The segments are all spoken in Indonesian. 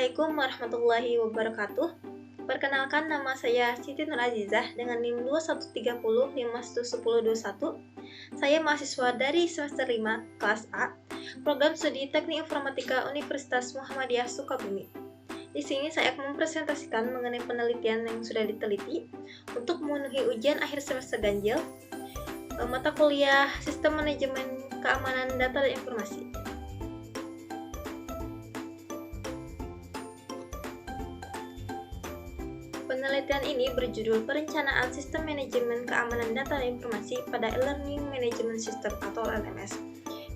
Assalamualaikum warahmatullahi wabarakatuh. Perkenalkan, nama saya Siti Nur Azizah dengan NIM 2130511021. Saya mahasiswa dari semester 5 kelas A, program studi Teknik Informatika Universitas Muhammadiyah Sukabumi. Di sini saya akan mempresentasikan mengenai penelitian yang sudah diteliti untuk memenuhi ujian akhir semester ganjil mata kuliah Sistem Manajemen Keamanan Data dan Informasi. Penelitian ini berjudul Perencanaan Sistem Manajemen Keamanan Data dan Informasi pada Learning Management System atau LMS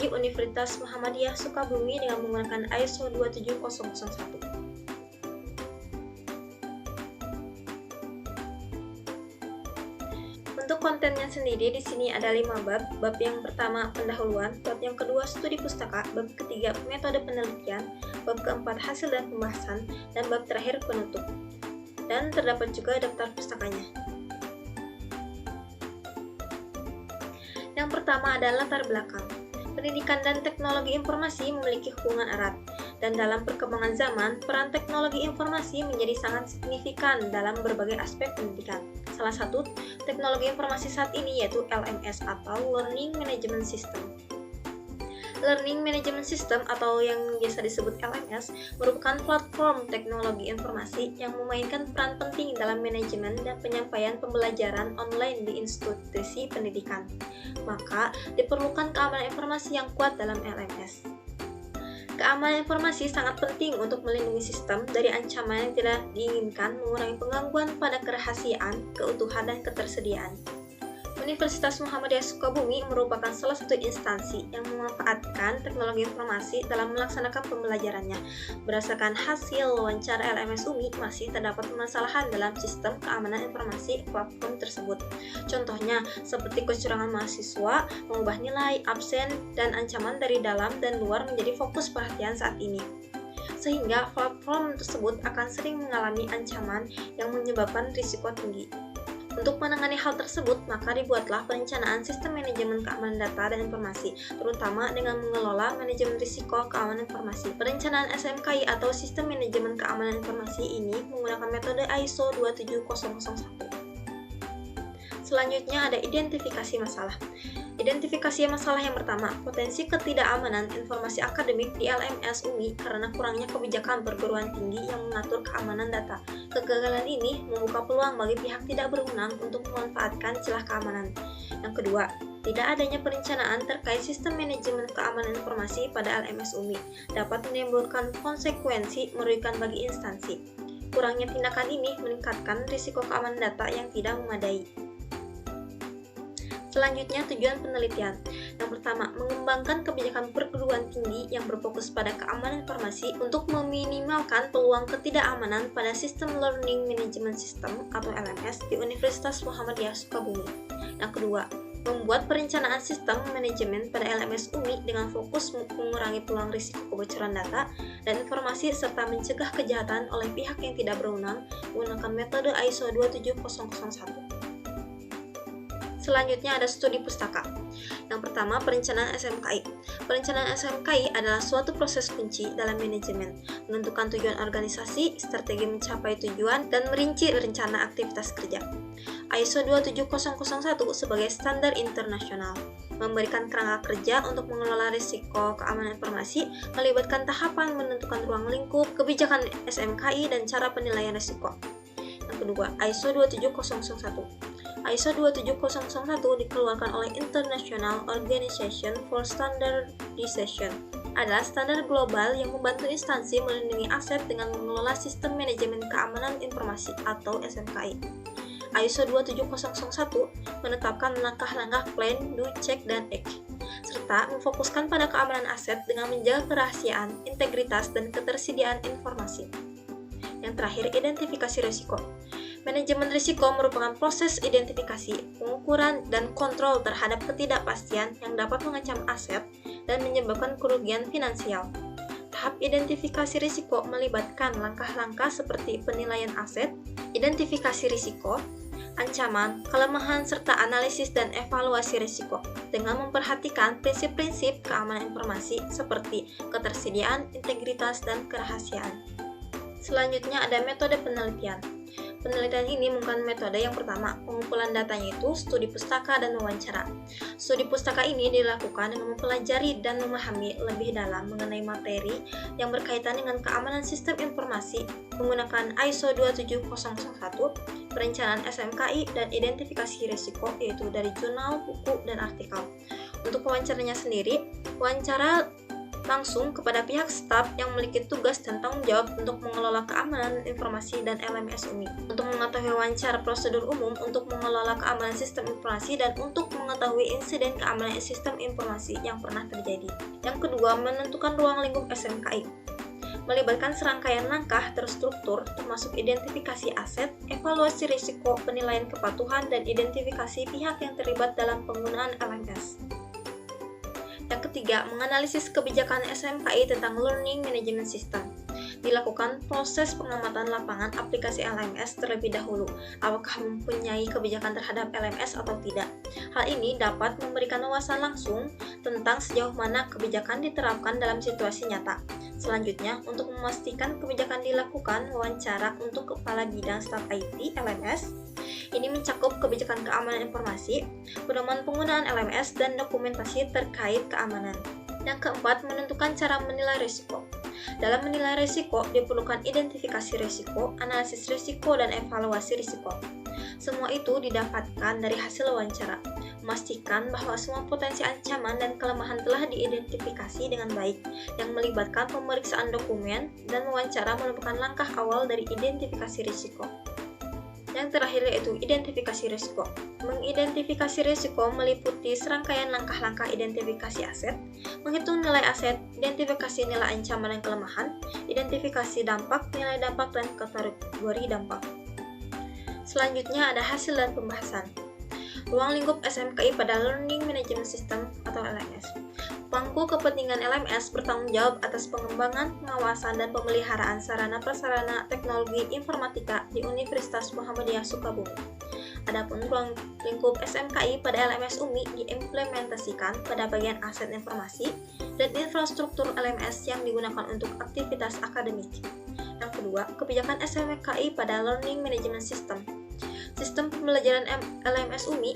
di Universitas Muhammadiyah Sukabumi dengan menggunakan ISO 27001. Untuk kontennya sendiri di sini ada 5 bab. Bab yang pertama pendahuluan, bab yang kedua studi pustaka, bab ketiga metode penelitian, bab keempat hasil dan pembahasan, dan bab terakhir penutup. Dan terdapat juga daftar pustakanya. Yang pertama adalah latar belakang. Pendidikan dan teknologi informasi memiliki hubungan erat, dan dalam perkembangan zaman, peran teknologi informasi menjadi sangat signifikan dalam berbagai aspek pendidikan. Salah satu teknologi informasi saat ini yaitu LMS atau Learning Management System. Learning Management System atau yang biasa disebut LMS merupakan platform teknologi informasi yang memainkan peran penting dalam manajemen dan penyampaian pembelajaran online di institusi pendidikan. Maka, diperlukan keamanan informasi yang kuat dalam LMS. Keamanan informasi sangat penting untuk melindungi sistem dari ancaman yang tidak diinginkan, mengurangi penggangguan pada kerahasiaan, keutuhan, dan ketersediaan. Universitas Muhammadiyah Sukabumi merupakan salah satu instansi yang memanfaatkan teknologi informasi dalam melaksanakan pembelajarannya. Berdasarkan hasil wawancara LMS UMI, masih terdapat permasalahan dalam sistem keamanan informasi platform tersebut. Contohnya, seperti kecurangan mahasiswa, mengubah nilai, absen, dan ancaman dari dalam dan luar menjadi fokus perhatian saat ini. Sehingga platform tersebut akan sering mengalami ancaman yang menyebabkan risiko tinggi. Untuk menangani hal tersebut, maka dibuatlah perencanaan sistem manajemen keamanan data dan informasi, terutama dengan mengelola manajemen risiko keamanan informasi. Perencanaan SMKI atau Sistem Manajemen Keamanan Informasi ini menggunakan metode ISO 27001. Selanjutnya ada identifikasi masalah. Identifikasi masalah yang pertama, potensi ketidakamanan informasi akademik di LMS UMI karena kurangnya kebijakan perguruan tinggi yang mengatur keamanan data. Kegagalan ini membuka peluang bagi pihak tidak berwenang untuk memanfaatkan celah keamanan. Yang kedua, tidak adanya perencanaan terkait sistem manajemen keamanan informasi pada LMS UMI dapat menimbulkan konsekuensi merugikan bagi instansi. Kurangnya tindakan ini meningkatkan risiko keamanan data yang tidak memadai. Selanjutnya, tujuan penelitian. Yang pertama, mengembangkan kebijakan perguruan tinggi yang berfokus pada keamanan informasi untuk meminimalkan peluang ketidakamanan pada sistem Learning Management System atau LMS di Universitas Muhammadiyah Sukabumi. Yang kedua, membuat perencanaan sistem manajemen pada LMS UMI dengan fokus mengurangi peluang risiko kebocoran data dan informasi serta mencegah kejahatan oleh pihak yang tidak berwenang menggunakan metode ISO 27001. Selanjutnya ada studi pustaka. Yang pertama, perencanaan SMKI. Perencanaan SMKI adalah suatu proses kunci dalam manajemen, menentukan tujuan organisasi, strategi mencapai tujuan, dan merinci rencana aktivitas kerja. ISO 27001 sebagai standar internasional memberikan kerangka kerja untuk mengelola risiko keamanan informasi, melibatkan tahapan menentukan ruang lingkup, kebijakan SMKI, dan cara penilaian risiko. Yang kedua, ISO 27001. ISO 27001 dikeluarkan oleh International Organization for Standardization, adalah standar global yang membantu instansi melindungi aset dengan mengelola sistem manajemen keamanan informasi atau SMKI. ISO 27001 menetapkan langkah-langkah plan, do, check, dan act, serta memfokuskan pada keamanan aset dengan menjaga kerahasiaan, integritas, dan ketersediaan informasi. Yang terakhir, identifikasi risiko. Manajemen risiko merupakan proses identifikasi, pengukuran, dan kontrol terhadap ketidakpastian yang dapat mengancam aset dan menyebabkan kerugian finansial. Tahap identifikasi risiko melibatkan langkah-langkah seperti penilaian aset, identifikasi risiko, ancaman, kelemahan, serta analisis dan evaluasi risiko dengan memperhatikan prinsip-prinsip keamanan informasi seperti ketersediaan, integritas, dan kerahasiaan. Selanjutnya ada metode penelitian. Penelitian ini menggunakan metode yang pertama, pengumpulan datanya itu studi pustaka dan wawancara. Studi pustaka ini dilakukan dengan mempelajari dan memahami lebih dalam mengenai materi yang berkaitan dengan keamanan sistem informasi menggunakan ISO 27001, perencanaan SMKI, dan identifikasi risiko yaitu dari jurnal, buku, dan artikel. Untuk wawancaranya sendiri, wawancara langsung kepada pihak staf yang memiliki tugas dan tanggung jawab untuk mengelola keamanan informasi dan LMS UMI. Untuk mengetahui wawancara prosedur umum untuk mengelola keamanan sistem informasi dan untuk mengetahui insiden keamanan sistem informasi yang pernah terjadi. Yang kedua, menentukan ruang lingkup SMKI. Melibatkan serangkaian langkah terstruktur termasuk identifikasi aset, evaluasi risiko, penilaian kepatuhan, dan identifikasi pihak yang terlibat dalam penggunaan LMS. Yang ketiga, menganalisis kebijakan SMKI tentang Learning Management System. Dilakukan proses pengamatan lapangan aplikasi LMS terlebih dahulu, apakah mempunyai kebijakan terhadap LMS atau tidak. Hal ini dapat memberikan wawasan langsung tentang sejauh mana kebijakan diterapkan dalam situasi nyata. Selanjutnya, untuk memastikan kebijakan dilakukan wawancara untuk kepala bidang staf IT LMS. Ini mencakup kebijakan keamanan informasi, pedoman penggunaan LMS, dan dokumentasi terkait keamanan. Yang keempat, menentukan cara menilai risiko. Dalam menilai risiko, diperlukan identifikasi risiko, analisis risiko, dan evaluasi risiko. Semua itu didapatkan dari hasil wawancara. Memastikan bahwa semua potensi ancaman dan kelemahan telah diidentifikasi dengan baik, yang melibatkan pemeriksaan dokumen dan wawancara merupakan langkah awal dari identifikasi risiko. Yang terakhir yaitu identifikasi risiko. Mengidentifikasi risiko meliputi serangkaian langkah-langkah identifikasi aset, menghitung nilai aset, identifikasi nilai ancaman dan kelemahan, identifikasi dampak, nilai dampak, dan kategori dampak. Selanjutnya ada hasil dan pembahasan. Ruang lingkup SMKI pada Learning Management System atau LMS. Pemangku kepentingan LMS bertanggung jawab atas pengembangan, pengawasan, dan pemeliharaan sarana-prasarana teknologi informatika di Universitas Muhammadiyah Sukabumi. Adapun ruang lingkup SMKI pada LMS UMI diimplementasikan pada bagian aset informasi dan infrastruktur LMS yang digunakan untuk aktivitas akademik. Yang kedua, kebijakan SMKI pada Learning Management System. Sistem pembelajaran LMS UMI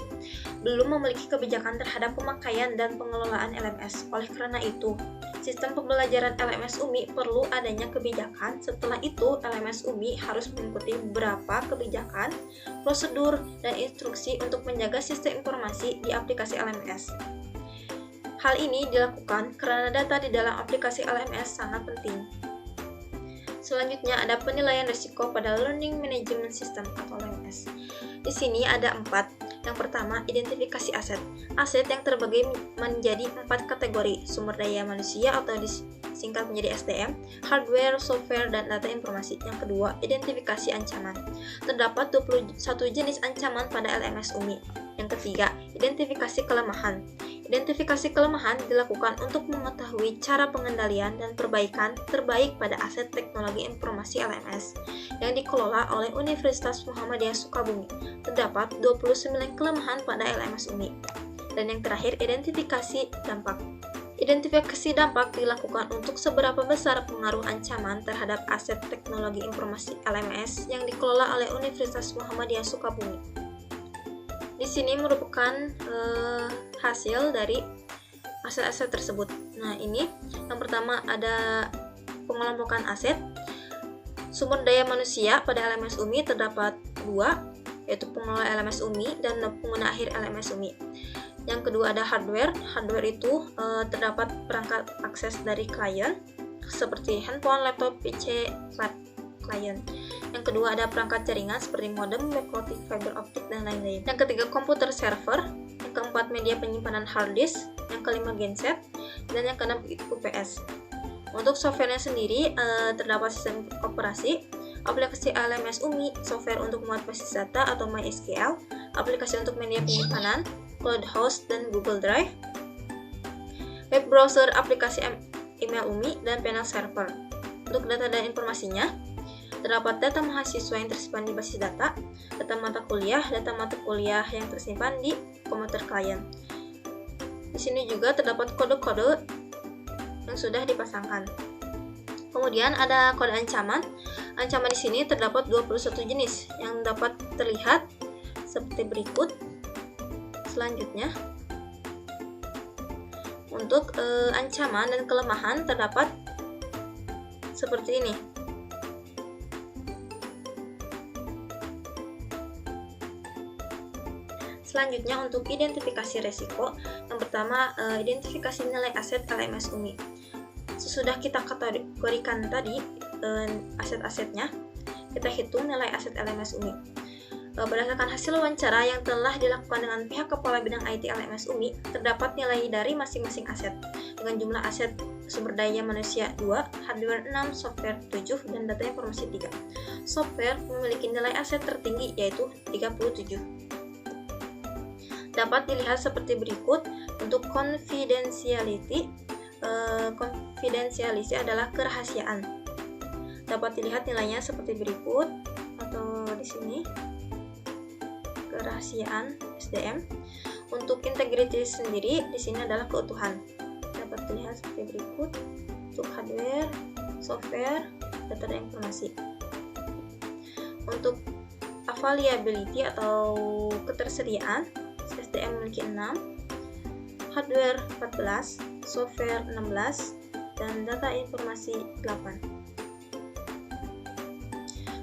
belum memiliki kebijakan terhadap pemakaian dan pengelolaan LMS. Oleh karena itu, sistem pembelajaran LMS UMI perlu adanya kebijakan. Setelah itu, LMS UMI harus mengikuti beberapa kebijakan, prosedur, dan instruksi untuk menjaga sistem informasi di aplikasi LMS. Hal ini dilakukan karena data di dalam aplikasi LMS sangat penting. Selanjutnya ada penilaian risiko pada Learning Management System atau LMS. Di sini ada 4. Yang pertama, identifikasi aset. Aset yang terbagi menjadi 4 kategori: sumber daya manusia atau disingkat menjadi SDM, hardware, software, dan data informasi. Yang kedua, identifikasi ancaman. Terdapat 21 jenis ancaman pada LMS UMI. Yang ketiga, identifikasi kelemahan. Identifikasi kelemahan dilakukan untuk mengetahui cara pengendalian dan perbaikan terbaik pada aset teknologi informasi LMS yang dikelola oleh Universitas Muhammadiyah Sukabumi. Terdapat 29 kelemahan pada LMS UMI. Dan yang terakhir, identifikasi dampak. Identifikasi dampak dilakukan untuk seberapa besar pengaruh ancaman terhadap aset teknologi informasi LMS yang dikelola oleh Universitas Muhammadiyah Sukabumi. Di sini merupakan hasil dari aset-aset tersebut. Nah, ini yang pertama ada pengelompokan aset. Sumber daya manusia pada LMS UMI terdapat 2, yaitu pengelola LMS UMI dan pengguna akhir LMS UMI. Yang kedua ada hardware. Hardware itu terdapat perangkat akses dari klien seperti handphone, laptop, PC, flat klien. Yang kedua ada perangkat jaringan seperti modem, web routing, fiber optik, dan lain-lain. Yang ketiga komputer server. Yang keempat media penyimpanan hard disk. Yang kelima genset. Dan yang keenam UPS. Untuk softwarenya sendiri terdapat sistem operasi, aplikasi LMS UMI, software untuk muat basis data atau MySQL, aplikasi untuk media penyimpanan, Cloud Host, dan Google Drive, web browser, aplikasi email UMI, dan panel server. Untuk data dan informasinya, terdapat data mahasiswa yang tersimpan di basis data mata kuliah yang tersimpan di komputer klien. Di sini juga terdapat kode-kode yang sudah dipasangkan. Kemudian ada kode ancaman. Ancaman di sini terdapat 21 jenis yang dapat terlihat seperti berikut. Selanjutnya, untuk ancaman dan kelemahan terdapat seperti ini. Selanjutnya, untuk identifikasi resiko, yang pertama identifikasi nilai aset LMS UMI. Sesudah kita kategorikan tadi aset-asetnya, kita hitung nilai aset LMS UMI. Berdasarkan hasil wawancara yang telah dilakukan dengan pihak Kepala Bidang IT LMS UMI, terdapat nilai dari masing-masing aset dengan jumlah aset sumber daya manusia 2, hardware 6, software 7, dan data informasi 3. Software memiliki nilai aset tertinggi yaitu 37. Dapat dilihat seperti berikut. Untuk confidentiality, confidentiality adalah kerahasiaan. Dapat dilihat nilainya seperti berikut, atau di sini kerahasiaan SDM. Untuk integrity sendiri di sini adalah keutuhan. Dapat dilihat seperti berikut. Untuk hardware, software, data dan informasi. Untuk availability atau ketersediaan, SDM memiliki 6, hardware 14, software 16, dan data informasi 8.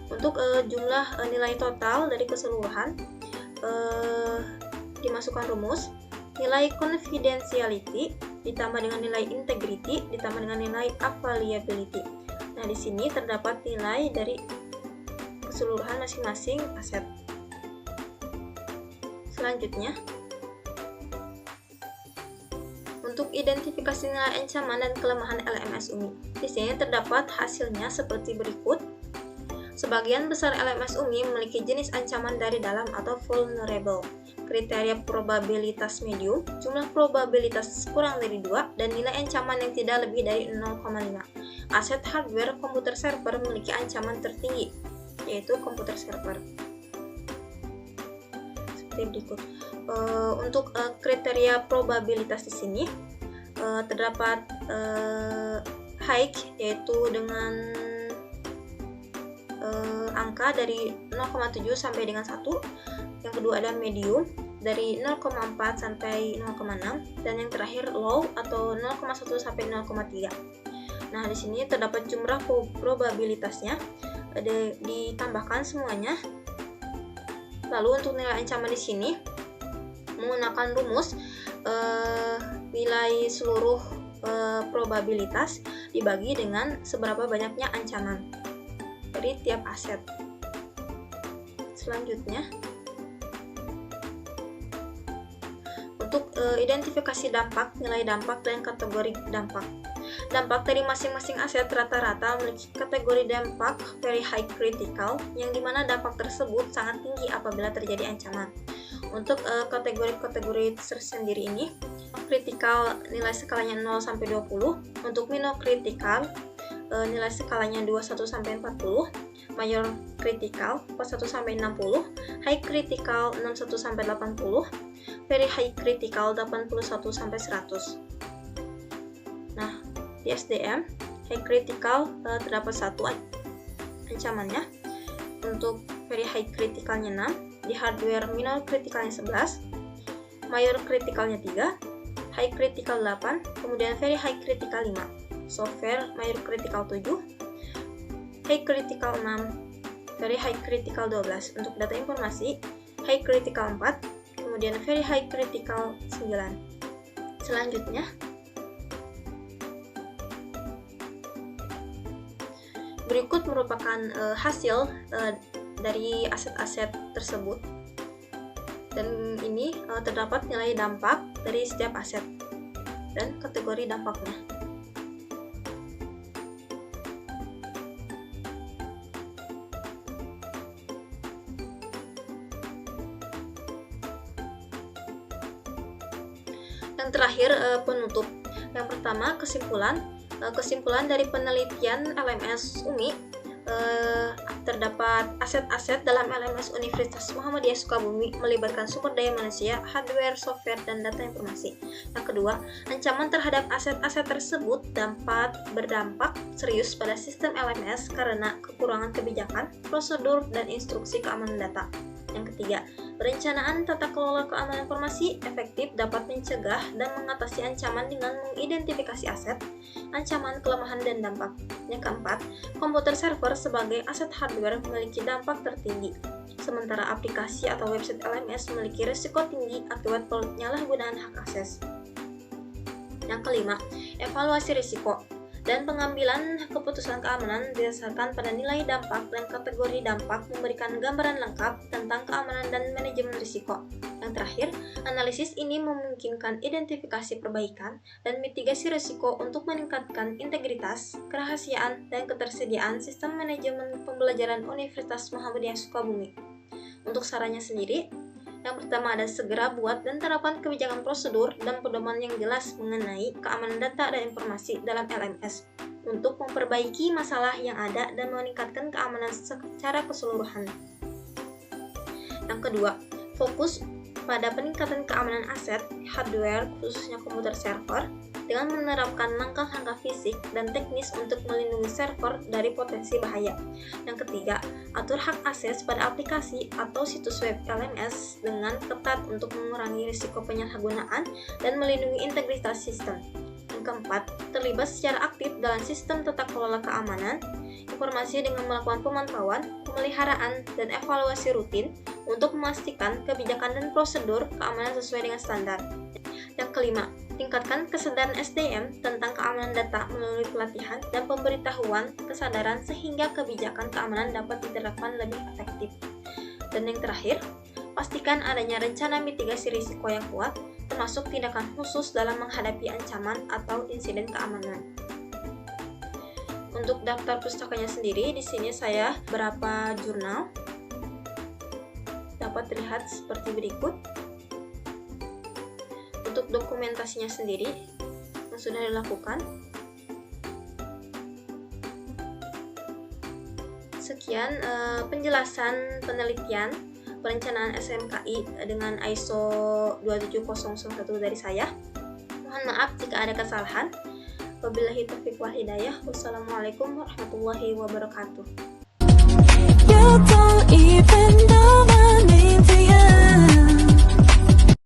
Untuk jumlah nilai total dari keseluruhan, dimasukkan rumus nilai confidentiality ditambah dengan nilai integrity ditambah dengan nilai availability. Nah, di sini terdapat nilai dari keseluruhan masing-masing aset. Selanjutnya, untuk identifikasi nilai ancaman dan kelemahan LMS UMI. Di sini terdapat hasilnya seperti berikut. Sebagian besar LMS UMI memiliki jenis ancaman dari dalam atau vulnerable. Kriteria probabilitas medium, jumlah probabilitas kurang dari 2, dan nilai ancaman yang tidak lebih dari 0,5. Aset hardware komputer server memiliki ancaman tertinggi, yaitu komputer server. Seperti berikut. Untuk kriteria probabilitas di sini terdapat high, yaitu dengan angka dari 0,7 sampai dengan 1. Yang kedua ada medium dari 0,4 sampai 0,6, dan yang terakhir low atau 0,1 sampai 0,3. Nah, di sini terdapat jumlah probabilitasnya, ditambahkan semuanya. Lalu untuk nilai ancaman di sini menggunakan rumus nilai seluruh probabilitas dibagi dengan seberapa banyaknya ancaman dari tiap aset. Selanjutnya, untuk identifikasi dampak, nilai dampak, dan kategori dampak. Dampak dari masing-masing aset rata-rata memiliki kategori dampak very high critical, yang dimana dampak tersebut sangat tinggi apabila terjadi ancaman. Untuk kategori-kategori tersendiri ini, critical nilai skalanya 0 sampai 20, untuk minor critical nilai skalanya 21 sampai 40, major critical 41 sampai 60, high critical 61 sampai 80, very high critical 81 sampai 100. Nah, di SDM high critical terdapat 1 ancamannya. Untuk very high criticalnya 6, di hardware minor criticalnya 11, major criticalnya 3, high critical 8, kemudian very high critical 5, software major critical 7, high critical 6, very high critical 12. Untuk data informasi, high critical 4, kemudian very high critical 9. Selanjutnya, berikut merupakan hasil dari aset-aset tersebut, dan ini terdapat nilai dampak dari setiap aset dan kategori dampaknya. Yang terakhir, penutup. Yang pertama, kesimpulan dari penelitian LMS UMI terdapat aset-aset dalam LMS Universitas Muhammadiyah Sukabumi melibatkan sumber daya manusia, hardware, software, dan data informasi. Yang kedua, ancaman terhadap aset-aset tersebut dapat berdampak serius pada sistem LMS karena kekurangan kebijakan, prosedur, dan instruksi keamanan data. Yang ketiga, perencanaan tata kelola keamanan informasi efektif dapat mencegah dan mengatasi ancaman dengan mengidentifikasi aset, ancaman, kelemahan, dan dampak. Yang keempat, komputer server sebagai aset hardware memiliki dampak tertinggi, sementara aplikasi atau website LMS memiliki risiko tinggi akibat penyalahgunaan hak akses. Yang kelima, evaluasi risiko dan pengambilan keputusan keamanan didasarkan pada nilai dampak dan kategori dampak memberikan gambaran lengkap tentang keamanan dan manajemen risiko. Yang terakhir, analisis ini memungkinkan identifikasi perbaikan dan mitigasi risiko untuk meningkatkan integritas, kerahasiaan, dan ketersediaan sistem manajemen pembelajaran Universitas Muhammadiyah Sukabumi. Untuk sarannya sendiri, yang pertama ada segera buat dan terapkan kebijakan prosedur dan pedoman yang jelas mengenai keamanan data dan informasi dalam LMS untuk memperbaiki masalah yang ada dan meningkatkan keamanan secara keseluruhan. Yang kedua, fokus pada peningkatan keamanan aset hardware khususnya komputer server dengan menerapkan langkah-langkah fisik dan teknis untuk melindungi server dari potensi bahaya. Yang ketiga, atur hak akses pada aplikasi atau situs web LMS dengan ketat untuk mengurangi risiko penyalahgunaan dan melindungi integritas sistem. Yang keempat, terlibat secara aktif dalam sistem tata kelola keamanan informasi dengan melakukan pemantauan, pemeliharaan, dan evaluasi rutin untuk memastikan kebijakan dan prosedur keamanan sesuai dengan standar. Yang kelima, tingkatkan kesadaran SDM tentang keamanan data melalui pelatihan dan pemberitahuan kesadaran sehingga kebijakan keamanan dapat diterapkan lebih efektif. Dan yang terakhir, pastikan adanya rencana mitigasi risiko yang kuat, termasuk tindakan khusus dalam menghadapi ancaman atau insiden keamanan. Untuk daftar pustakanya sendiri, di sini saya beberapa jurnal dapat dilihat seperti berikut. Untuk dokumentasinya sendiri yang sudah dilakukan. Sekian penjelasan penelitian perencanaan SMKI dengan ISO 27001 dari saya. Mohon maaf jika ada kesalahan. Wabillahi taufiq wal hidayah. Wassalamualaikum warahmatullahi wabarakatuh.